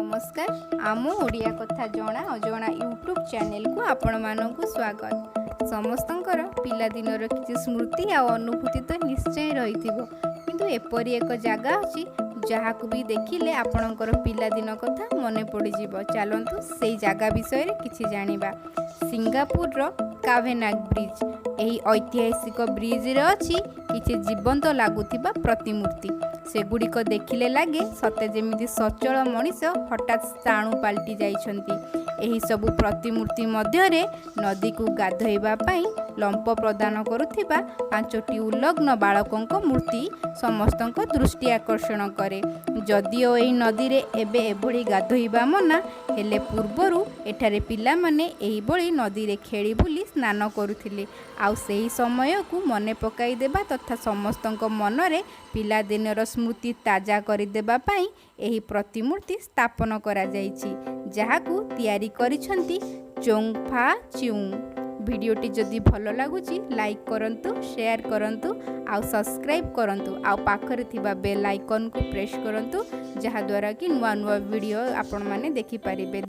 नमस्कार आम ओडिया कथा जणा अजणा यूट्यूब चैनल को आपण मानकु स्वागत। समस्तंकर पिलादिनर किछि स्मृति आ अनुभूति तो निश्चय रहिथिबो, किंतु एपरि एक जगह अछि जहाकु भी देखिले आपणकर पिलादिन कथा मने पड़ी जिवो। चलंतु सेई जगह विषय रे किछि जानिबा। सिंगापुर रो कावेनाग ब्रिज, एही ऐतिहासिक ब्रिज रे अछि किछि जीवंत लागुथिबा प्रतिमूर्ति। सेगुड़िक देखिले लागे सते जेमिति सचल मनीष हठात स्थाणु पाल्टी जाइछंती। एही सबु प्रतिमूर्ति मध्यरे नदी को गाधोइबा पई लंप प्रदान करुथिबा 5टी उल्लग्न बालकंक मूर्ति समस्तंक दृष्टि आकर्षण करे। जदिओ एही नदी रे एबे एभଳି गाधोइबा मना, हेले पूर्वरु एठारे पिला माने एही भଳି नदी रे खेली बुली स्नान करुथिले। आउ सेही समय को मने पकाई देबा तथा समस्तंक मनरे पिला दिनर स्मृति ताजा करिदेबा पाई एही प्रतिमूर्ति स्थापन करा जाइछि, जहाकू तयारी करिछंती चोंगफा चिउंग। वीडियोटी जदि भल लागुची लाइक करंतु, शेयर करंतु, आउ सब्सक्राइब करंतु, आउ पाखरे थिबा बेल आइकन को प्रेस करंतु, जहा द्वारा कि नुआ नुआ वीडियो आपण माने देखि पारिबे।